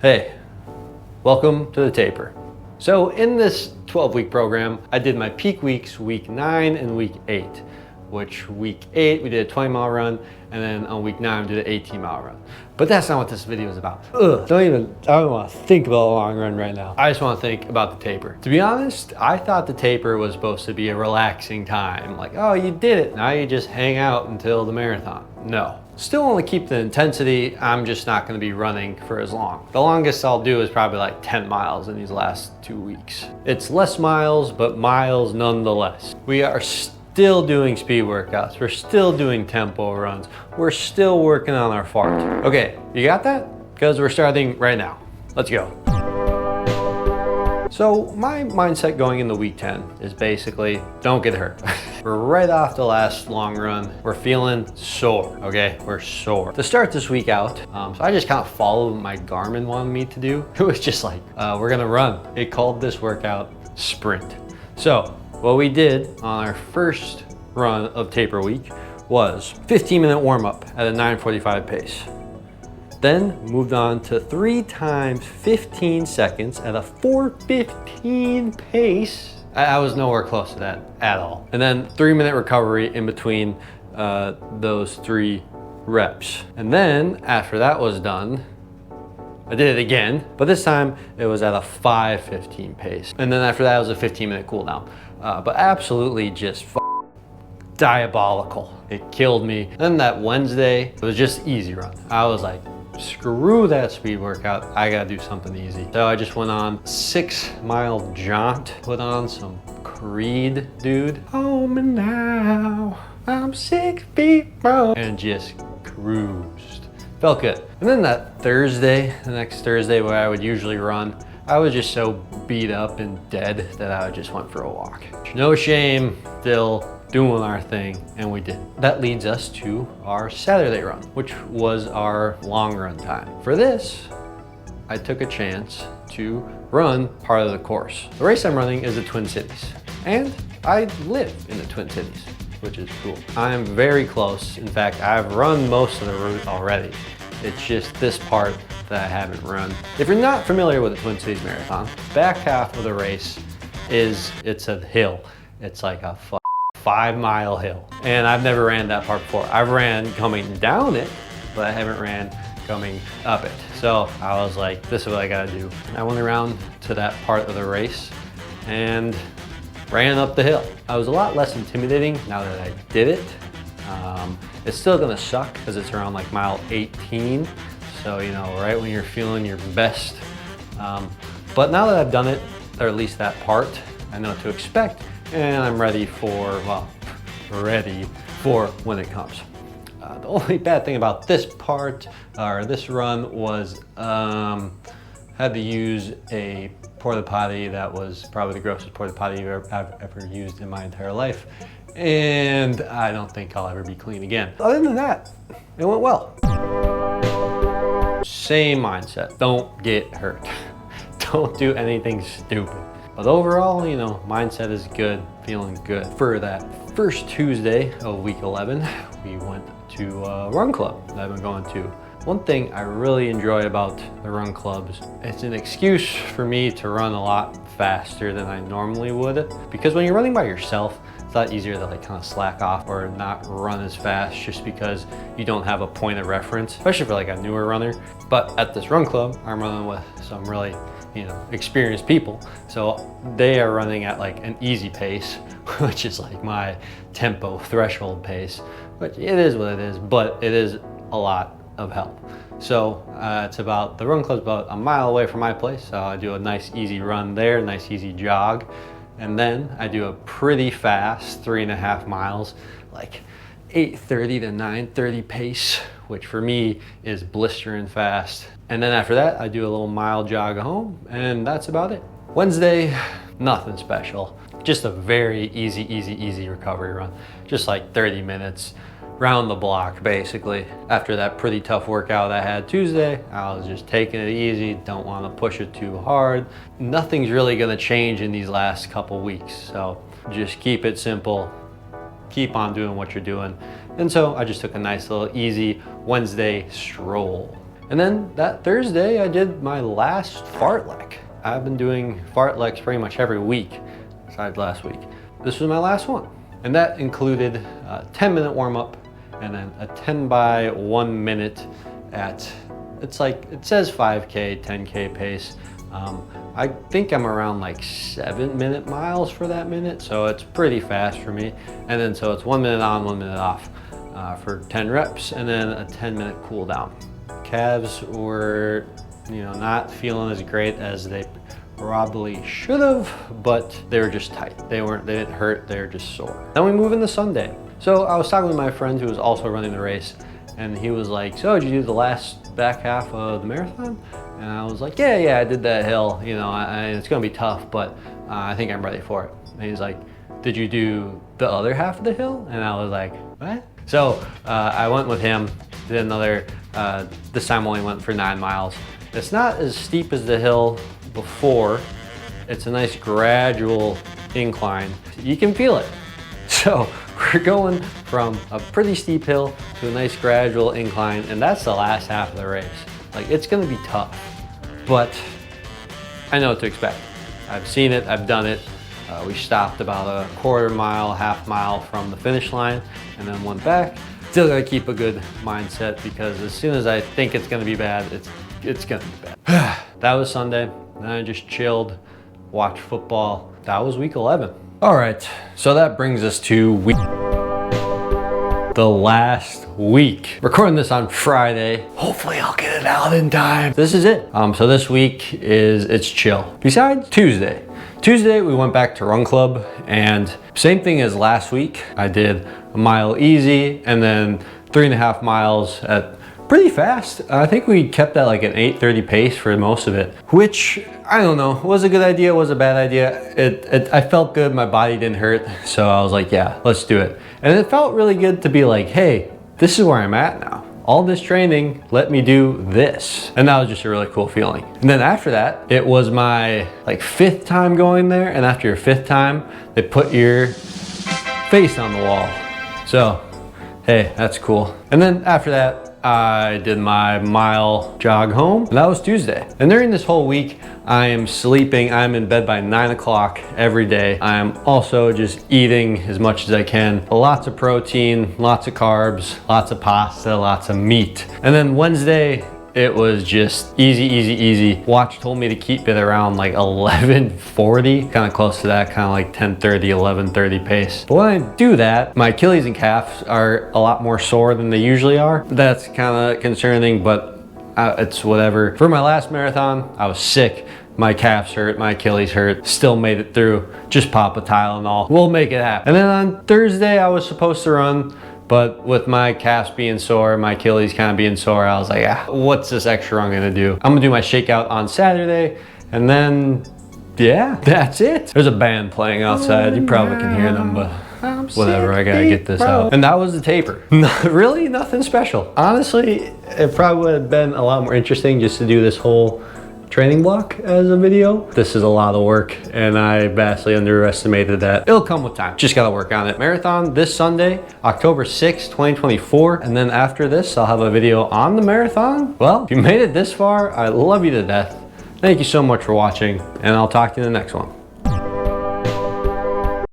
Hey, welcome to the taper. So in this 12-week program, I did my peak weeks, week 9 and week 8, which week 8, we did a 20-mile run, and then on week 9, we did an 18-mile run. But that's not what this video is about. I don't want to think about a long run right now. I just want to think about the taper. To be honest, I thought the taper was supposed to be a relaxing time. Like, oh, you did it, now you just hang out until the marathon. No. Still want to keep the intensity, I'm just not going to be running for as long. The longest I'll do is probably like 10 miles in these last 2 weeks. It's less miles, but miles nonetheless. We are still doing speed workouts. We're still doing tempo runs. We're still working on our fart. Okay, you got that? Because we're starting right now. Let's go. So my mindset going into week 10 is basically, don't get hurt. We're right off the last long run. We're feeling sore, okay? We're sore. To start this week out, so I just kind of followed what my Garmin wanted me to do. It was just like, we're gonna run. It called this workout sprint. So what we did on our first run of taper week was 15-minute warm up at a 9:45 pace. Then moved on to 3 times 15 seconds at a 4:15 pace. I was nowhere close to that at all. And then 3-minute recovery in between those 3 reps. And then after that was done, I did it again, but this time it was at a 5:15 pace. And then after that was a 15-minute cool down. But absolutely just diabolical. It killed me. Then that Wednesday, it was just easy run. I was like, screw that speed workout, I gotta do something easy. So I just went on 6-mile jaunt, put on some Creed, dude. Home and now, I'm 6 feet from, and just cruised. Felt good. And then that Thursday, the next Thursday where I would usually run, I was just so beat up and dead that I just went for a walk. No shame, still doing our thing, and we did. That leads us to our Saturday run, which was our long run time. For this, I took a chance to run part of the course. The race I'm running is the Twin Cities, and I live in the Twin Cities, which is cool. I'm very close. In fact, I've run most of the route already. It's just this part that I haven't run. If you're not familiar with the Twin Cities Marathon, back half of the race it's a hill. It's like a 5-mile hill. And I've never ran that part before. I've ran coming down it, but I haven't ran coming up it. So I was like, this is what I gotta do. I went around to that part of the race and ran up the hill. I was a lot less intimidating now that I did it. It's still gonna suck because it's around like mile 18. So, you know, right when you're feeling your best. But now that I've done it, or at least that part, I know what to expect. And I'm ready for when it comes. The only bad thing about this part, or this run, was had to use a porta potty that was probably the grossest porta potty I've ever used in my entire life. And I don't think I'll ever be clean again. Other than that, it went well. Same mindset, don't get hurt. Don't do anything stupid. But overall, you know, mindset is good, feeling good. For that first Tuesday of week 11, we went to a run club that I've been going to. One thing I really enjoy about the run clubs, it's an excuse for me to run a lot faster than I normally would. Because when you're running by yourself, it's a lot easier to like kind of slack off or not run as fast just because you don't have a point of reference, especially for like a newer runner. But at this run club, I'm running with some really, you know, experienced people. So they are running at like an easy pace, which is like my tempo threshold pace, which it is what it is, but it is a lot of help. So the run club's about a mile away from my place. So I do a nice easy run there, nice easy jog. And then I do a pretty fast 3.5 miles, like 8:30 to 9:30 pace, which for me is blistering fast. And then after that, I do a little mile jog home, and that's about it. Wednesday, nothing special. Just a very easy recovery run. Just like 30 minutes, round the block, basically. After that pretty tough workout I had Tuesday, I was just taking it easy, don't want to push it too hard. Nothing's really gonna change in these last couple weeks, so just keep it simple, keep on doing what you're doing. And so I just took a nice little easy Wednesday stroll. And then that Thursday, I did my last fartlek. I've been doing fartleks pretty much every week, besides last week. This was my last one. And that included a 10-minute warm-up and then a 10 by 1 minute at, it's like, it says 5K, 10K pace. I think I'm around like 7-minute miles for that minute, so it's pretty fast for me. And then so it's 1 minute on, 1 minute off for 10 reps, and then a 10-minute cool down. Calves were, not feeling as great as they probably should have, but they were just tight. They didn't hurt, they were just sore. Then we move into Sunday. So I was talking with my friend who was also running the race, and he was like, so did you do the last back half of the marathon? And I was like, yeah, I did that hill. It's gonna be tough, but I think I'm ready for it. And he's like, did you do the other half of the hill? And I was like, what? So I went with him, did another, this time only went for 9 miles. It's not as steep as the hill before. It's a nice gradual incline. You can feel it. So we're going from a pretty steep hill to a nice gradual incline, and that's the last half of the race. Like, it's gonna be tough, but I know what to expect. I've seen it, I've done it. We stopped about a quarter mile, half mile from the finish line, and then went back. Still gotta keep a good mindset, because as soon as I think it's gonna be bad, it's gonna be bad. That was Sunday. Then I just chilled, watched football. That was week 11. All right, so that brings us to the last week. Recording this on Friday. Hopefully I'll get it out in time. This is it. So this week it's chill. Besides Tuesday. Tuesday we went back to run club, and same thing as last week. I did a mile easy and then 3.5 miles at pretty fast. I think we kept that like an 8:30 pace for most of it, which I don't know, was a good idea, was a bad idea. I felt good, my body didn't hurt, so I was like, yeah, let's do it. And it felt really good to be like, hey, this is where I'm at now. All this training, let me do this. And that was just a really cool feeling. And then after that, it was my like 5th time going there, and after your 5th time, they put your face on the wall. So, hey, that's cool. And then after that, I did my mile jog home, and that was Tuesday. And during this whole week, I am sleeping. I'm in bed by 9 o'clock every day. I am also just eating as much as I can. Lots of protein, lots of carbs, lots of pasta, lots of meat. And then Wednesday, it was just easy. Watch told me to keep it around like 11:40, kind of close to that, kind of like 10:30, 11:30 pace. But when I do that, my Achilles and calves are a lot more sore than they usually are. That's kind of concerning, but it's whatever. For my last marathon, I was sick. My calves hurt, my Achilles hurt, still made it through. Just pop a Tylenol. We'll make it happen. And then on Thursday, I was supposed to run, but with my calves being sore, my Achilles kind of being sore, I was like, what's this extra run gonna do? I'm gonna do my shakeout on Saturday, and then, yeah, that's it. There's a band playing outside. You probably can hear them, but whatever, I gotta get this out. And that was the taper. Really nothing special. Honestly, it probably would have been a lot more interesting just to do this whole training block as a video. This is a lot of work, and I vastly underestimated that. It'll come with time. Just gotta work on it. Marathon this Sunday, October 6th, 2024. And then after this, I'll have a video on the marathon. Well, if you made it this far, I love you to death. Thank you so much for watching, and I'll talk to you in the next one.